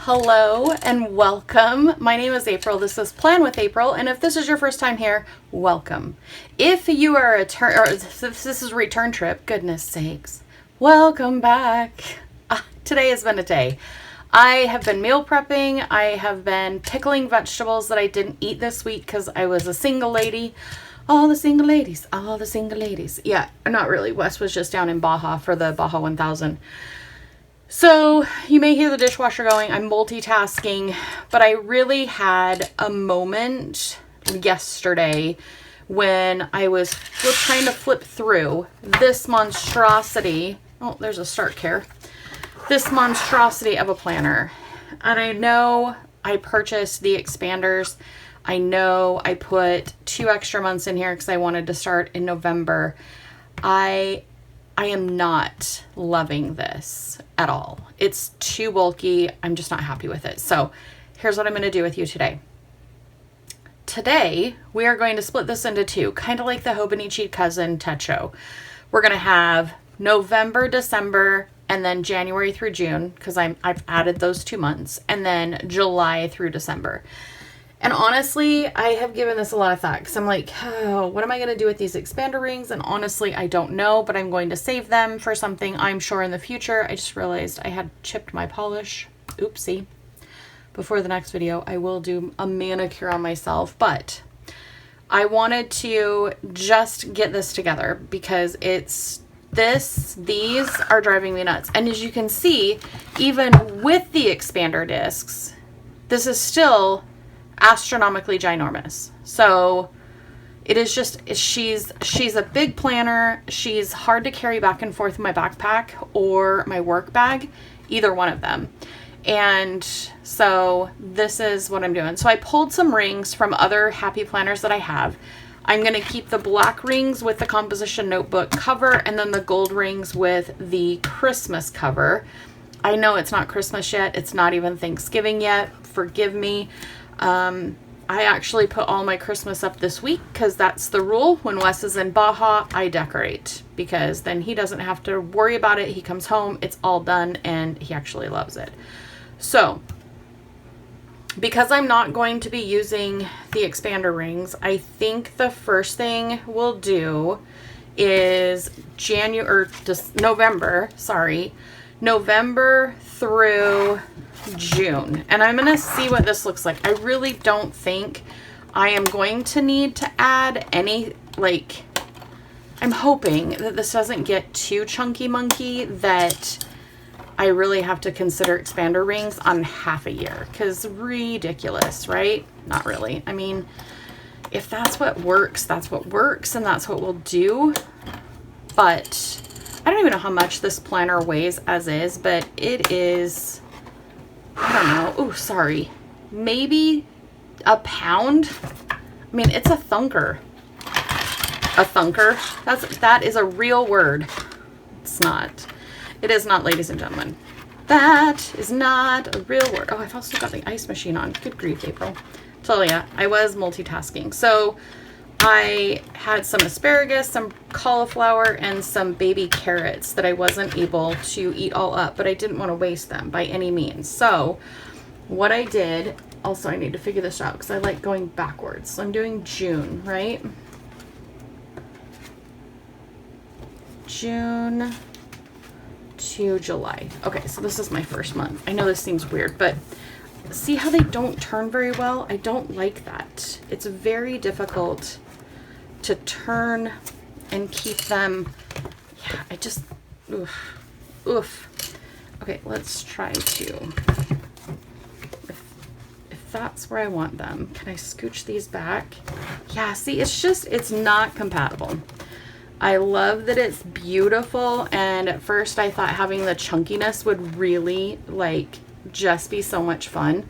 Hello and welcome. My name is April. This is Plan with April, and if this is your first time here, welcome. If you are if this is a return trip, goodness sakes, welcome back. Today has been a day. I have been meal prepping. I have been pickling vegetables that I didn't eat this week because I was a single lady. All the single ladies, all the single ladies. Yeah, not really. Wes was just down in Baja for the Baja 1000. So you may hear the dishwasher going. I'm multitasking, but I really had a moment yesterday when I was trying to flip through this monstrosity. Oh, there's a start care. This monstrosity of a planner. And I know I purchased the expanders. I know I put 2 extra months in here because I wanted to start in November. I am not loving this at all. It's too bulky. I'm just not happy with it. So here's what I'm going to do with you today. Today, we are going to split this into 2, kind of like the Hobonichi Cousin Techo. We're going to have November, December, and then January through June, because I've added those 2 months, and then July through December. And honestly, I have given this a lot of thought because I'm like, oh, what am I going to do with these expander rings? And honestly, I don't know, but I'm going to save them for something I'm sure in the future. I just realized I had chipped my polish. Oopsie. Before the next video, I will do a manicure on myself, but I wanted to just get this together because these are driving me nuts. And as you can see, even with the expander discs, this is still astronomically ginormous. So it is just, she's a big planner. She's hard to carry back and forth in my backpack or my work bag, either one of them. And so this is what I'm doing. So I pulled some rings from other happy planners that I have. I'm going to keep the black rings with the composition notebook cover and then the gold rings with the Christmas cover. I know it's not Christmas yet. It's not even Thanksgiving yet. Forgive me. I actually put all my Christmas up this week because that's the rule. When Wes is in Baja, I decorate because then he doesn't have to worry about it. He comes home, it's all done, and he actually loves it. So, because I'm not going to be using the expander rings, I think the first thing we'll do is November through June. And I'm going to see what this looks like. I really don't think I am going to need to add any, I'm hoping that this doesn't get too chunky monkey that I really have to consider expander rings on half a year, because ridiculous, right? Not really. I mean, if that's what works, that's what works, and that's what we'll do. But I don't even know how much this planner weighs as is, but it is, I don't know. Oh, sorry. Maybe a pound. I mean, it's a thunker. A thunker. That is a real word. It's not. It is not, ladies and gentlemen. That is not a real word. Oh, I've also got the ice machine on. Good grief, April. So yeah, I was multitasking. So I had some asparagus, some cauliflower, and some baby carrots that I wasn't able to eat all up, but I didn't want to waste them by any means. So what I did, also I need to figure this out because I like going backwards. So I'm doing June, right? June to July. Okay, so this is my first month. I know this seems weird, but see how they don't turn very well? I don't like that. It's very difficult to turn and keep them. Yeah, I just, oof. Okay, let's try to, if that's where I want them, can I scooch these back? Yeah, see, it's not compatible. I love that it's beautiful, and at first I thought having the chunkiness would really, just be so much fun.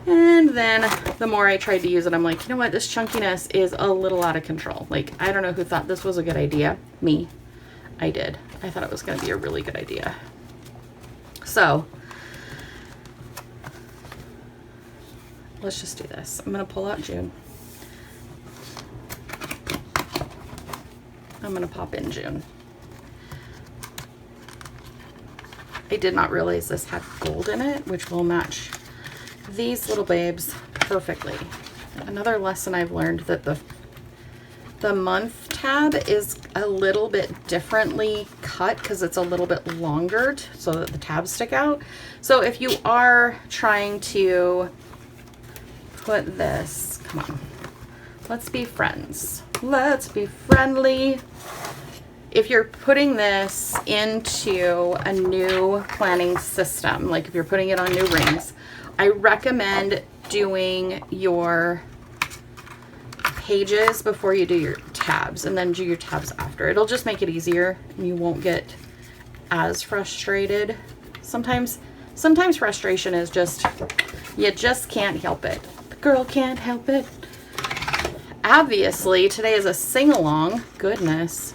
And then the more I tried to use it, I'm like, you know what? This chunkiness is a little out of control. I don't know who thought this was a good idea. Me. I did. I thought it was going to be a really good idea. So let's just do this. I'm going to pull out June. I'm going to pop in June. I did not realize this had gold in it, which will match these little babes perfectly. Another lesson I've learned, that the month tab is a little bit differently cut because it's a little bit longer so that the tabs stick out. So if you are trying to put this, come on, let's be friends. Let's be friendly. If you're putting this into a new planning system, like if you're putting it on new rings, I recommend doing your pages before you do your tabs, and then do your tabs after. It'll just make it easier and you won't get as frustrated. Sometimes frustration is just, you just can't help it. The girl can't help it. Obviously, today is a sing-along. Goodness.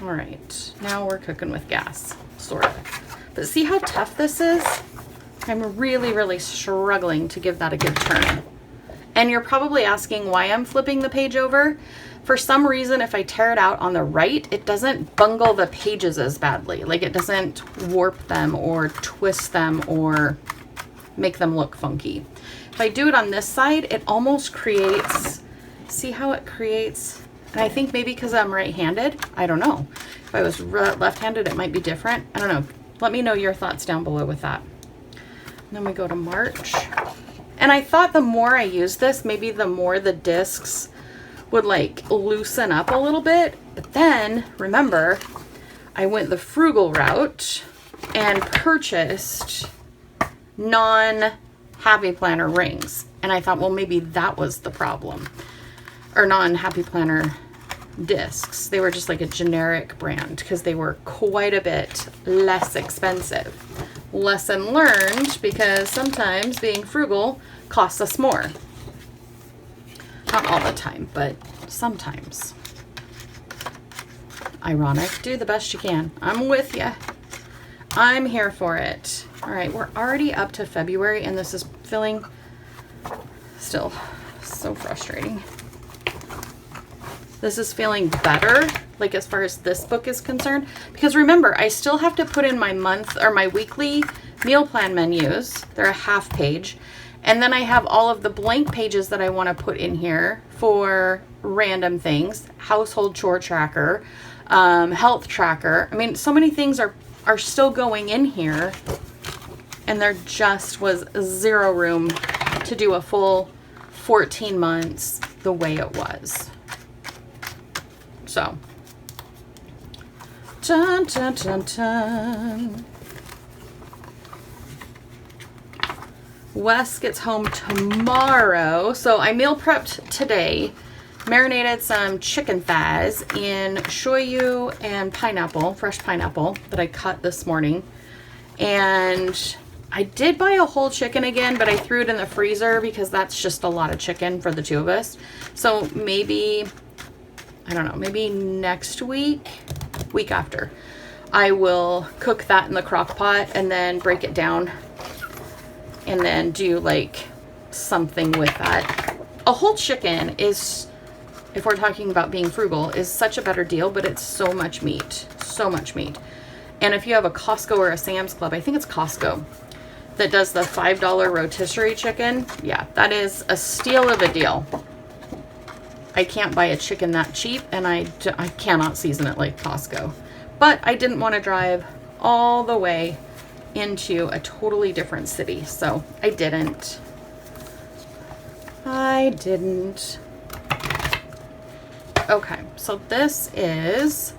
All right, now we're cooking with gas, sort of. But see how tough this is? I'm really, really struggling to give that a good turn. And you're probably asking why I'm flipping the page over. For some reason, if I tear it out on the right, it doesn't bungle the pages as badly. Like it doesn't warp them or twist them or make them look funky. If I do it on this side, it almost creates, see how it creates? And I think maybe because I'm right-handed, I don't know. If I was left-handed, it might be different. I don't know. Let me know your thoughts down below with that. And then we go to March. And I thought the more I use this, maybe the more the discs would like loosen up a little bit. But then, remember, I went the frugal route and purchased non-Happy Planner rings. And I thought, well, maybe that was the problem. Or non-Happy Planner discs. They were just like a generic brand because they were quite a bit less expensive. Lesson learned, because sometimes being frugal costs us more. Not all the time, but sometimes. Ironic. Do the best you can. I'm with you. I'm here for it. All right, we're already up to February and this is feeling still so frustrating. This is feeling better, like as far as this book is concerned, because remember, I still have to put in my month or my weekly meal plan menus. They're a half page. And then I have all of the blank pages that I want to put in here for random things, household chore tracker, health tracker. I mean, so many things are still going in here, and there just was zero room to do a full 14 months the way it was. So, dun, dun, dun, dun. Wes gets home tomorrow. So I meal prepped today, marinated some chicken thighs in shoyu and pineapple, fresh pineapple that I cut this morning. And I did buy a whole chicken again, but I threw it in the freezer because that's just a lot of chicken for the two of us. So maybe, I don't know, maybe next week after, I will cook that in the crock pot and then break it down and then do like something with that. A whole chicken is, if we're talking about being frugal, is such a better deal, but it's so much meat, so much meat. And if you have a Costco or a Sam's Club, I think it's Costco, that does the $5 rotisserie chicken, yeah, that is a steal of a deal. I can't buy a chicken that cheap, and I cannot season it like Costco. But I didn't want to drive all the way into a totally different city, so I didn't. Okay, so this is,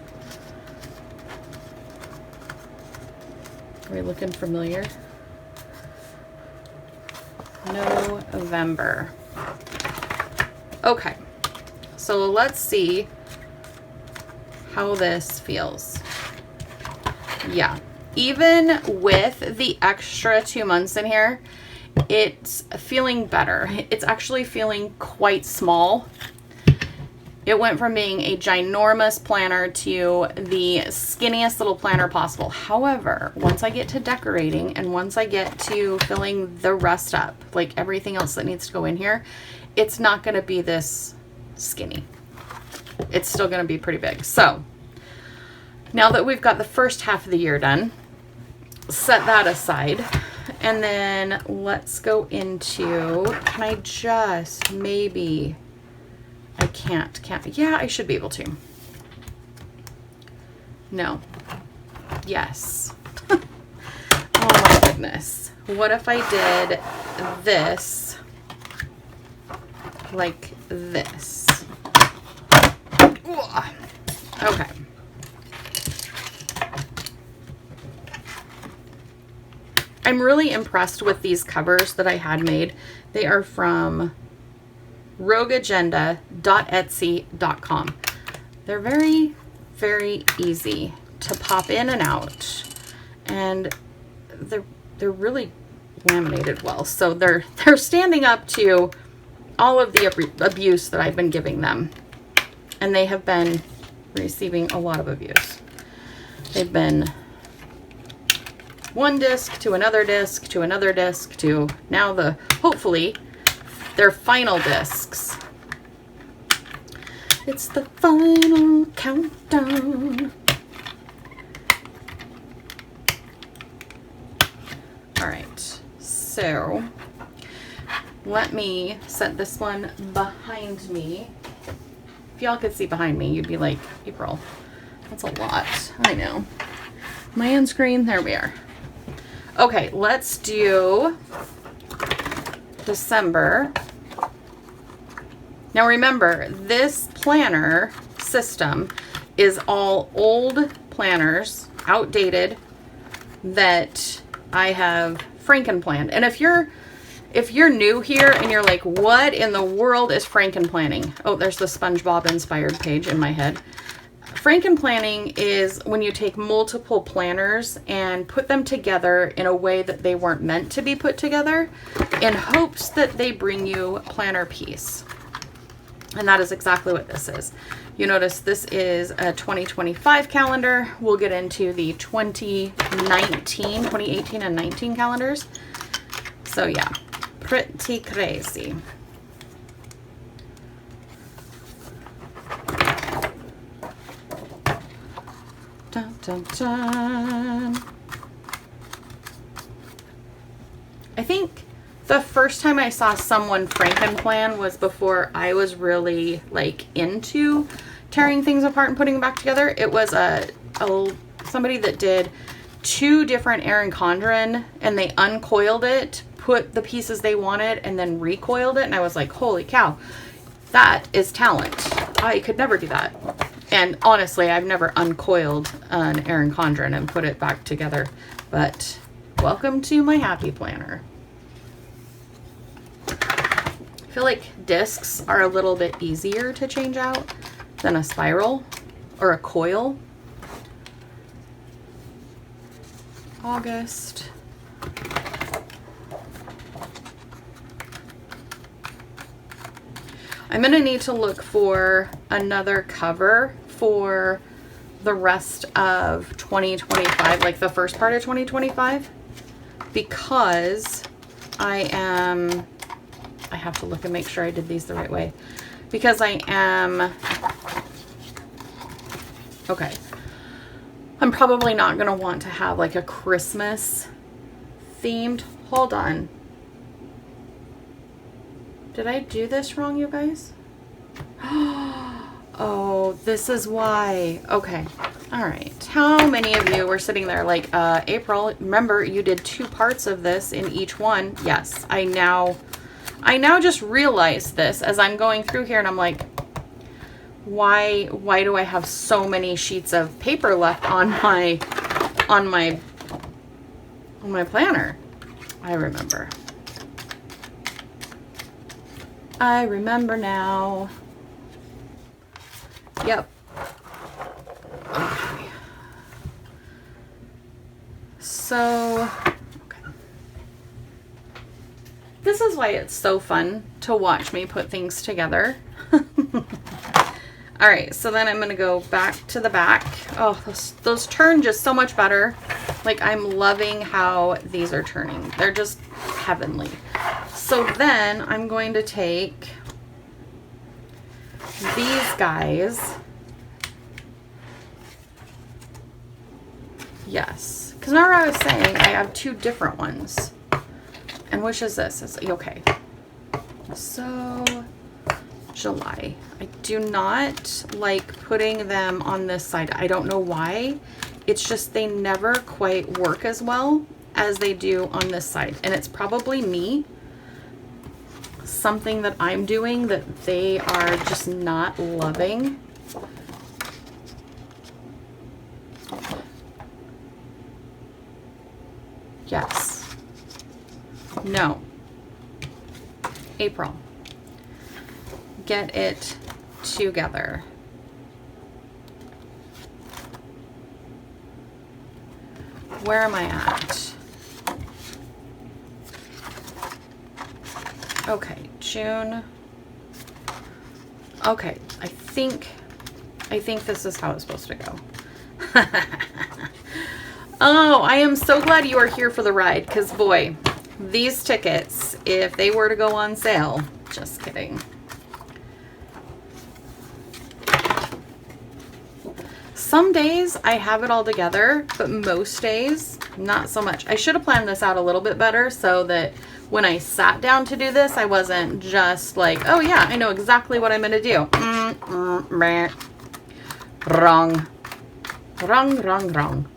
are we looking familiar? November. Okay. So let's see how this feels. Yeah, even with the extra 2 months in here, it's feeling better. It's actually feeling quite small. It went from being a ginormous planner to the skinniest little planner possible. However, once I get to decorating and once I get to filling the rest up, like everything else that needs to go in here, it's not going to be this skinny. It's still going to be pretty big. So Now that we've got the first half of the year done, set that aside. And then let's go into, can I just maybe, I can't, yeah, I should be able to. No. Yes. Oh my goodness. What if I did this like this? Okay. I'm really impressed with these covers that I had made. They are from rogueagenda.etsy.com. They're very, very easy to pop in and out, and they're really laminated well. So they're standing up to all of the abuse that I've been giving them, and they have been receiving a lot of abuse. They've been one disc to another disc to another disc to now hopefully their final discs. It's the final countdown. All right, so let me set this one behind me. If y'all could see behind me, you'd be like, April, that's a lot. I know. My end screen, there we are. Okay, let's do December. Now remember, this planner system is all old planners, outdated, that I have Frankenplanned. And if you're new here and you're like, what in the world is Frankenplanning? Oh, there's the SpongeBob inspired page in my head. Frankenplanning is when you take multiple planners and put them together in a way that they weren't meant to be put together in hopes that they bring you planner peace. And that is exactly what this is. You notice this is a 2025 calendar. We'll get into the 2018 and 19 calendars. So yeah, pretty crazy. Dun, dun, dun. I think the first time I saw someone Frankenplan was before I was really like into tearing things apart and putting them back together. It was somebody that did 2 different Erin Condren, and they uncoiled it, put the pieces they wanted, and then recoiled it. And I was like, holy cow, that is talent. I could never do that. And honestly, I've never uncoiled an Erin Condren and put it back together. But welcome to my happy planner. I feel like discs are a little bit easier to change out than a spiral or a coil. August. I'm going to need to look for another cover for the rest of 2025, like the first part of 2025, because I have to look and make sure I did these the right way, because I'm probably not going to want to have like a Christmas themed, hold on. Did I do this wrong, you guys? Oh, this is why. Okay. All right. How many of you were sitting there like, April, remember you did 2 parts of this in each one? Yes. I now just realized this as I'm going through here, and I'm like, why do I have so many sheets of paper left on my planner? I remember. I remember now. Yep. Okay. So, okay. This is why it's so fun to watch me put things together. All right, so then I'm going to go back to the back. Oh, those turn just so much better. Like, I'm loving how these are turning. They're just heavenly. So then I'm going to take these guys Yes. Because remember I was saying I have 2 different ones. And which is this? It's, okay. So, July. I do not like putting them on this side. I don't know why. It's just they never quite work as well as they do on this side. And it's probably me. Something that I'm doing that they are just not loving. Yes. No. April. Get it together. Where am I at? Okay, June. Okay, I think this is how it's supposed to go. Oh, I am so glad you are here for the ride, because boy, these tickets, if they were to go on sale, just kidding. Some days I have it all together, but most days, not so much. I should have planned this out a little bit better so that when I sat down to do this, I wasn't just like, oh yeah, I know exactly what I'm going to do. Wrong. Wrong, wrong, wrong.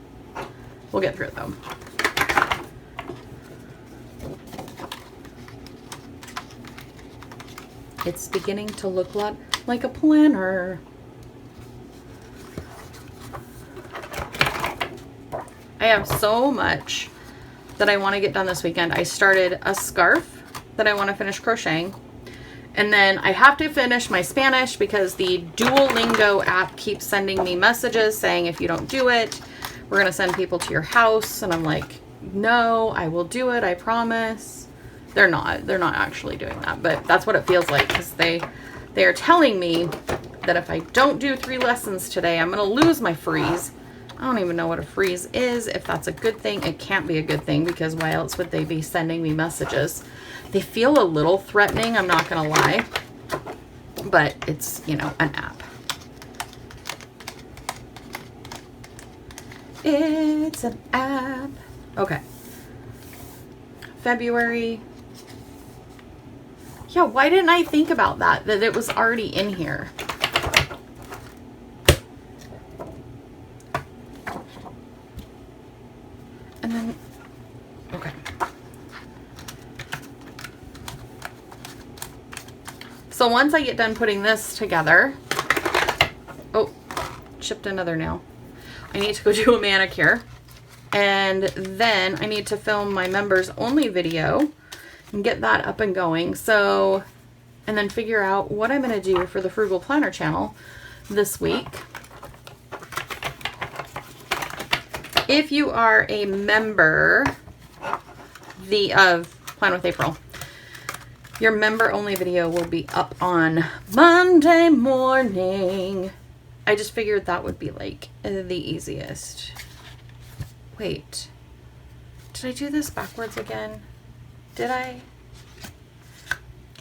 We'll get through it though. It's beginning to look a lot like a planner. I have so much that I want to get done this weekend. I started a scarf that I want to finish crocheting. And then I have to finish my Spanish because the Duolingo app keeps sending me messages saying if you don't do it, we're going to send people to your house. And I'm like, no, I will do it. I promise. They're not actually doing that, but that's what it feels like because they are telling me that if I don't do 3 lessons today, I'm going to lose my freeze. I don't even know what a freeze is. If that's a good thing, it can't be a good thing because why else would they be sending me messages? They feel a little threatening, I'm not going to lie, but it's, you know, an app. It's an app. Okay. February. Yeah, why didn't I think about that it was already in here? And then, okay. So once I get done putting this together, oh, chipped another nail. I need to go do a manicure. And then I need to film my members only video and get that up and going. So, and then figure out what I'm going to do for the Frugal Planner channel this week. If you are a member of Plan with April, your member only video will be up on Monday morning. I just figured that would be like the easiest. Wait, did I do this backwards again? Did I?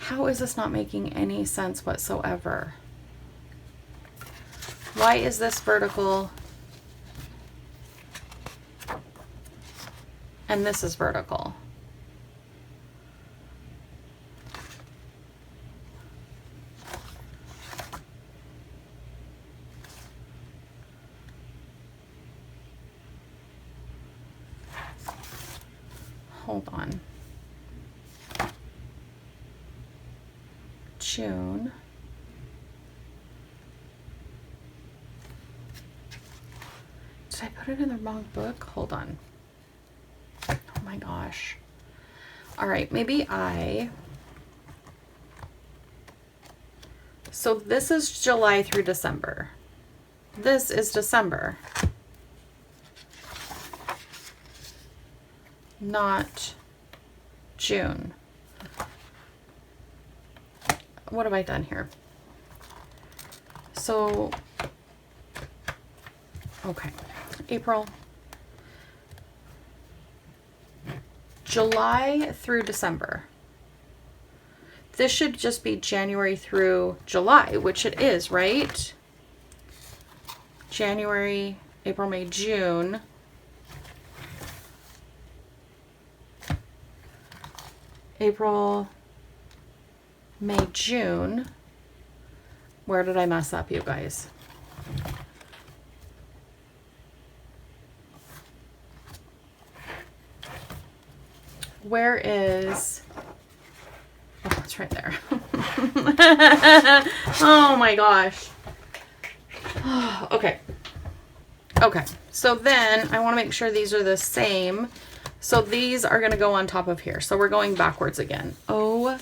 How is this not making any sense whatsoever? Why is this vertical? And this is vertical. Hold on. June. Did I put it in the wrong book? Hold on. Oh my gosh. All right, maybe so this is July through December. This is December. Not June. What have I done here? So, okay, April. July through December. This should just be January through July, which it is, right? January, April, May, June. April, May, June. Where did I mess up, you guys? Where is... Oh, it's right there. Oh my gosh. Okay. Okay. So then I want to make sure these are the same. So these are going to go on top of here. So we're going backwards again. Oh,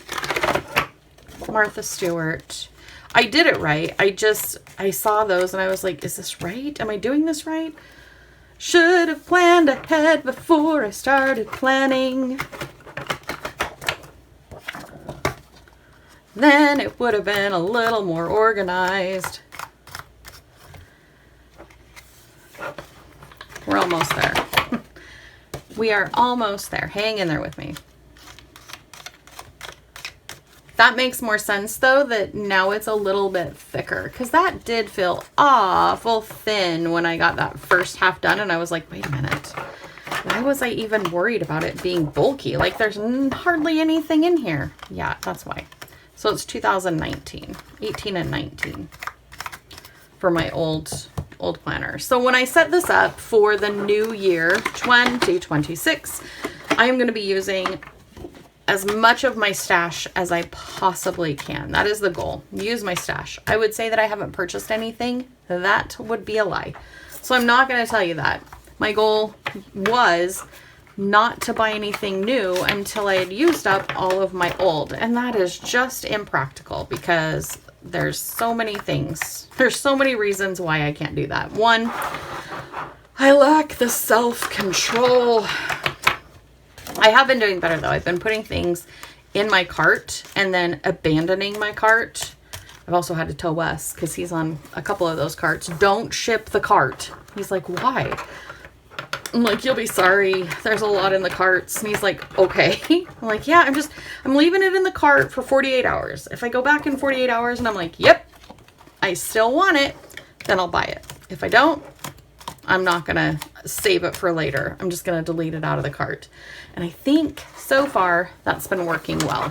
Martha Stewart. I did it right. I saw those and I was like, is this right? Am I doing this right? Should have planned ahead before I started planning. Then it would have been a little more organized. We're almost there. We are almost there. Hang in there with me. That makes more sense though, that now it's a little bit thicker, because that did feel awful thin when I got that first half done, and I was like, wait a minute. Why was I even worried about it being bulky? Like there's hardly anything in here. Yeah, that's why. So it's 2019, 18 and 19 for my old planner. So when I set this up for the new year, 2026, I am going to be using as much of my stash as I possibly can. That is the goal. Use my stash. I would say that I haven't purchased anything. That would be a lie. So I'm not going to tell you that. My goal was not to buy anything new until I had used up all of my old. And that is just impractical because there's so many things. There's so many reasons why I can't do that. One, I lack the self-control. I have been doing better though. I've been putting things in my cart and then abandoning my cart. I've also had to tell Wes, because he's on a couple of those carts, don't ship the cart. He's like, why? I'm like, you'll be sorry. There's a lot in the carts. And he's like, okay. I'm like, yeah, I'm leaving it in the cart for 48 hours. If I go back in 48 hours and I'm like, yep, I still want it, then I'll buy it. If I don't, I'm not going to save it for later. I'm just going to delete it out of the cart. And I think so far that's been working well.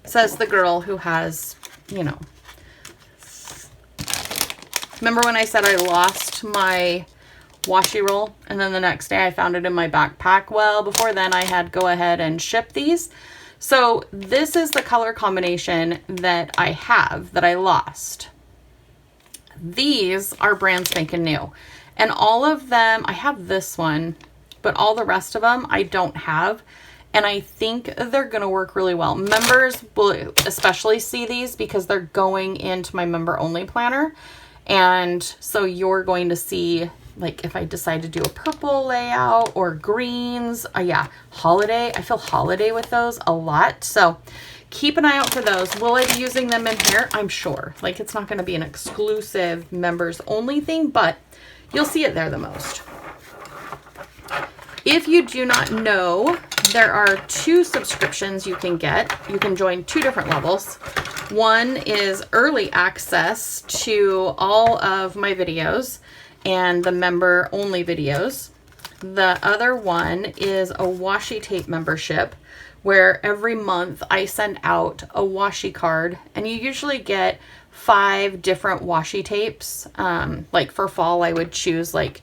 Says the girl who has, you know. Remember when I said I lost my washi roll and then the next day I found it in my backpack? Well, before then I had go ahead and ship these. So this is the color combination that I have that I lost. These are brand spanking new. And all of them, I have this one, but all the rest of them I don't have. And I think they're going to work really well. Members will especially see these because they're going into my member only planner. And so you're going to see, like, if I decide to do a purple layout or greens, yeah, holiday. I feel holiday with those a lot. So keep an eye out for those. Will I be using them in here? I'm sure. Like, it's not going to be an exclusive members only thing, but you'll see it there the most. If you do not know, there are 2 subscriptions you can get. You can join 2 different levels. One is early access to all of my videos and the member only videos. The other one is a washi tape membership, where every month I send out a washi card, and you usually get 5 different washi tapes. Like for fall, I would choose, like,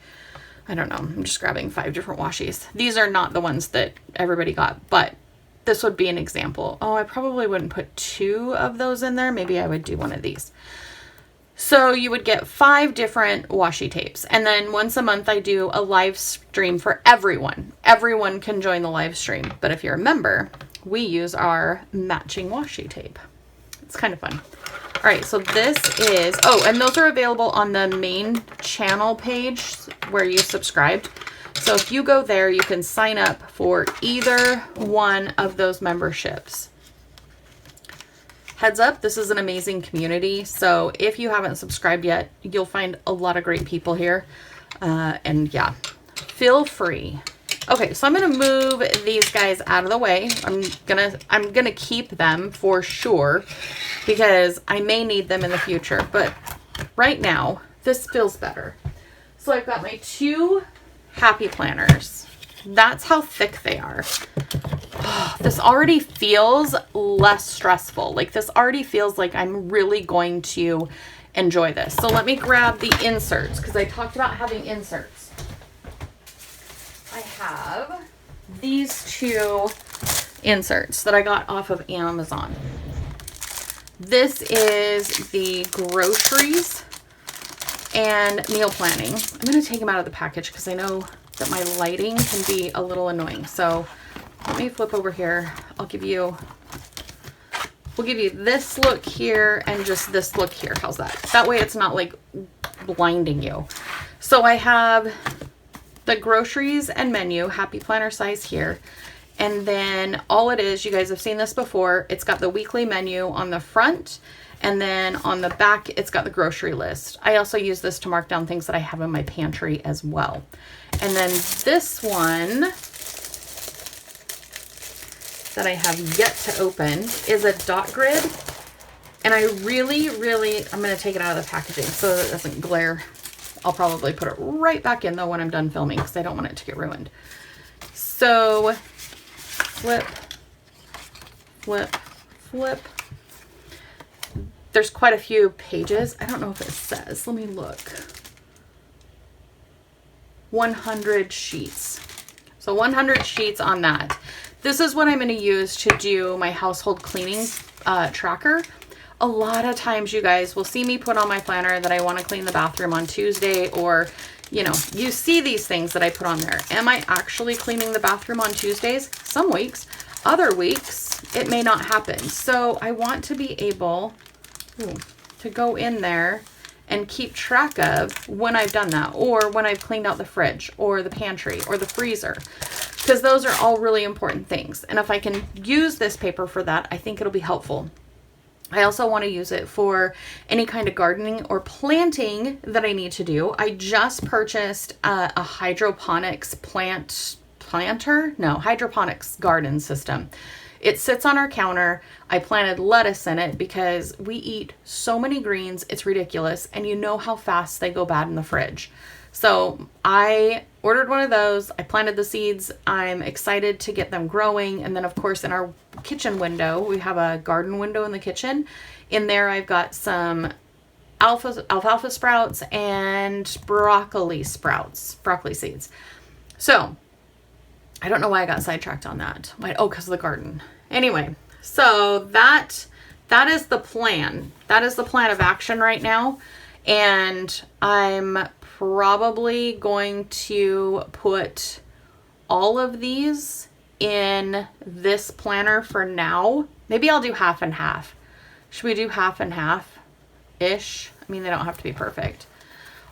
I don't know, I'm just grabbing 5 different washis. These are not the ones that everybody got, but this would be an example. Oh, I probably wouldn't put 2 of those in there. Maybe I would do one of these. So you would get 5 different washi tapes. And then once a month I do a live stream for everyone. Everyone can join the live stream. But if you're a member, we use our matching washi tape. It's kind of fun. All right, so this is, oh, and those are available on the main channel page where you subscribed. So if you go there, you can sign up for either one of those memberships. Heads up, this is an amazing community. So if you haven't subscribed yet, you'll find a lot of great people here. And yeah, feel free. Okay, so I'm gonna move these guys out of the way. I'm gonna keep them for sure because I may need them in the future. But right now, this feels better. So I've got my 2 happy planners. That's how thick they are. Oh, this already feels less stressful. Like this already feels like I'm really going to enjoy this. So let me grab the inserts because I talked about having inserts. I have these two inserts that I got off of Amazon. This is the groceries and meal planning. I'm going to take them out of the package because I know that my lighting can be a little annoying. So let me flip over here. We'll give you this look here and just this look here. How's that? That way it's not like blinding you. So I have the groceries and menu, Happy Planner size here. And then all it is, you guys have seen this before, it's got the weekly menu on the front, and then on the back, it's got the grocery list. I also use this to mark down things that I have in my pantry as well. And then this one that I have yet to open is a dot grid. And I really, I'm going to take it out of the packaging so that it doesn't glare. I'll probably put it right back in though when I'm done filming because I don't want it to get ruined. So flip, flip, flip. There's quite a few pages. I don't know if it says. Let me look. 100 sheets. So 100 sheets on that. This is what I'm going to use to do my household cleaning tracker. A lot of times you guys will see me put on my planner that I want to clean the bathroom on Tuesday, or you know, you see these things that I put on there. Am I actually cleaning the bathroom on Tuesdays? Some weeks. Other weeks, it may not happen. So I want to be able to go in there and keep track of when I've done that, or when I've cleaned out the fridge or the pantry or the freezer, because those are all really important things. And if I can use this paper for that, I think it'll be helpful. I also want to use it for any kind of gardening or planting that I need to do. I just purchased a hydroponics hydroponics garden system. It sits on our counter. I planted lettuce in it because we eat so many greens, it's ridiculous. And you know how fast they go bad in the fridge. So I ordered one of those. I planted the seeds. I'm excited to get them growing. And then of course in our kitchen window, we have a garden window in the kitchen. In there I've got some alfalfa sprouts and broccoli seeds. So I don't know why I got sidetracked on that. Oh, because of the garden. Anyway, so that is the plan. That is the plan of action right now. And I'm probably going to put all of these in this planner for now. Maybe I'll do half and half. Should we do half and half-ish? I mean, they don't have to be perfect.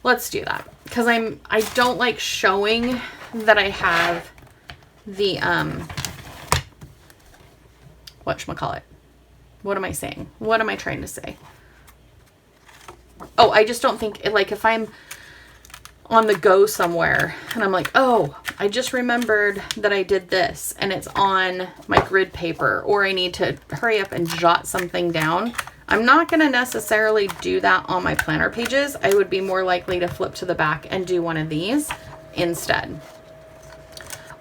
Let's do that. Because I don't like showing that I have the, whatchamacallit. What am I saying? What am I trying to say? Oh, I just don't think, like, if I'm on the go somewhere and I'm like, oh, I just remembered that I did this and it's on my grid paper, or I need to hurry up and jot something down, I'm not going to necessarily do that on my planner pages. I would be more likely to flip to the back and do one of these instead.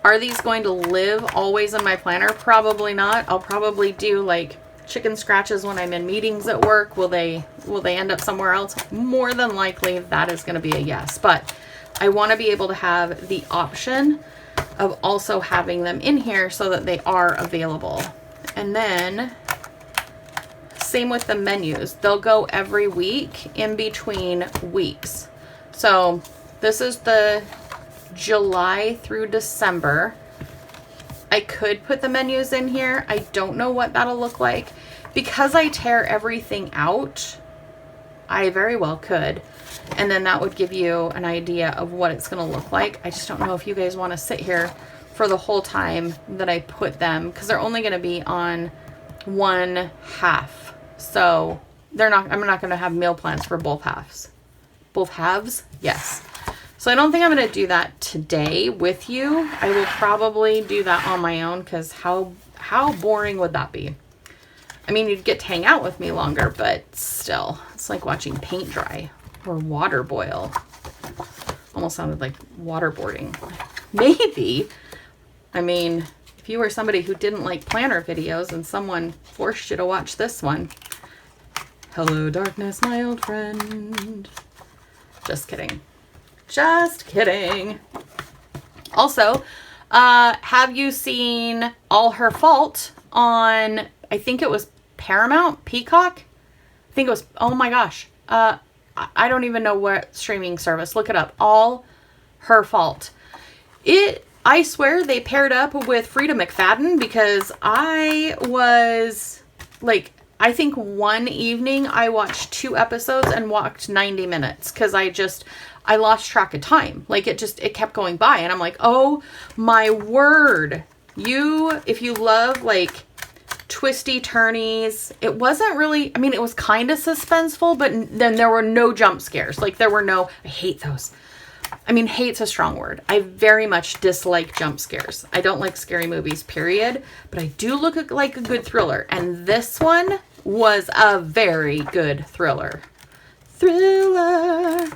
Are these going to live always in my planner? Probably not. I'll probably do like chicken scratches when I'm in meetings at work. Will they end up somewhere else? More than likely that is going to be a yes, but I want to be able to have the option of also having them in here so that they are available. And then same with the menus. They'll go every week in between weeks. So this is the July through December. I could put the menus in here. I don't know what that'll look like. Because I tear everything out, I very well could. And then that would give you an idea of what it's going to look like. I just don't know if you guys want to sit here for the whole time that I put them, because they're only going to be on one half. So I'm not going to have meal plans for both halves. Both halves? Yes. So I don't think I'm going to do that today with you. I will probably do that on my own, because how boring would that be? I mean, you'd get to hang out with me longer, but still, it's like watching paint dry or water boil. Almost sounded like waterboarding. Maybe I mean, if you were somebody who didn't like planner videos and someone forced you to watch this one, hello darkness, my old friend. Just kidding. Just kidding. Also, have you seen All Her Fault on, I think it was Paramount, Peacock? I think it was, oh my gosh. I don't even know what streaming service. Look it up. All Her Fault. I swear they paired up with Frida McFadden, because I was like, I think one evening I watched 2 episodes and walked 90 minutes because I lost track of time. Like it kept going by and I'm like, oh my word. If you love like twisty turnies, it wasn't really, I mean, it was kind of suspenseful, but then there were no jump scares. Like I hate those. I mean, hate's a strong word. I very much dislike jump scares. I don't like scary movies, period. But I do look like a good thriller. And this one was a very good thriller. Thriller.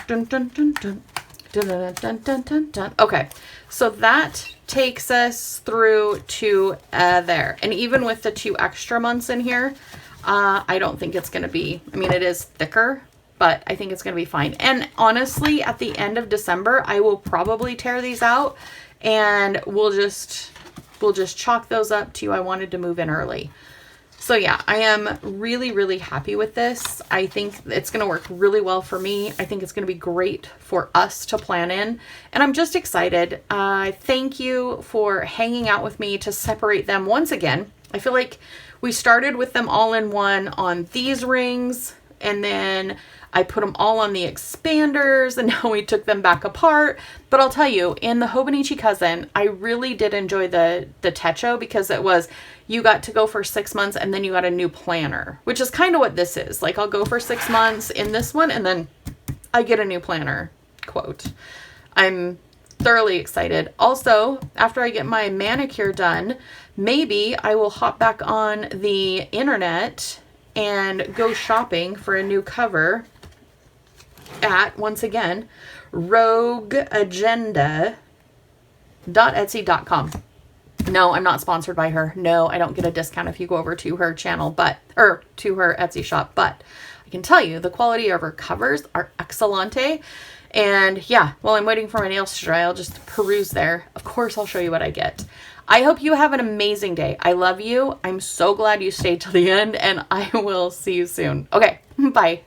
Dun, dun, dun, dun. Dun, dun, dun, dun, dun, dun. Okay, so that takes us through to there. And even with the 2 extra months in here, I don't think it's going to be, I mean, it is thicker, but I think it's going to be fine. And honestly, at the end of December, I will probably tear these out and we'll just chalk those up to I wanted to move in early. So yeah, I am really, really happy with this. I think it's going to work really well for me. I think it's going to be great for us to plan in. And I'm just excited. Thank you for hanging out with me to separate them once again. I feel like we started with them all in one on these rings, and then I put them all on the expanders, and now we took them back apart. But I'll tell you, in the Hobonichi Cousin, I really did enjoy the Techo, because it was, you got to go for 6 months and then you got a new planner, which is kind of what this is. Like, I'll go for 6 months in this one and then I get a new planner, quote. I'm thoroughly excited. Also, after I get my manicure done, maybe I will hop back on the internet and go shopping for a new cover at, once again, rogueagenda.etsy.com. No, I'm not sponsored by her. No, I don't get a discount if you go over to her channel, or to her Etsy shop, but I can tell you the quality of her covers are excellente. And yeah, while I'm waiting for my nails to dry, I'll just peruse there. Of course, I'll show you what I get. I hope you have an amazing day. I love you. I'm so glad you stayed till the end, and I will see you soon. Okay, bye.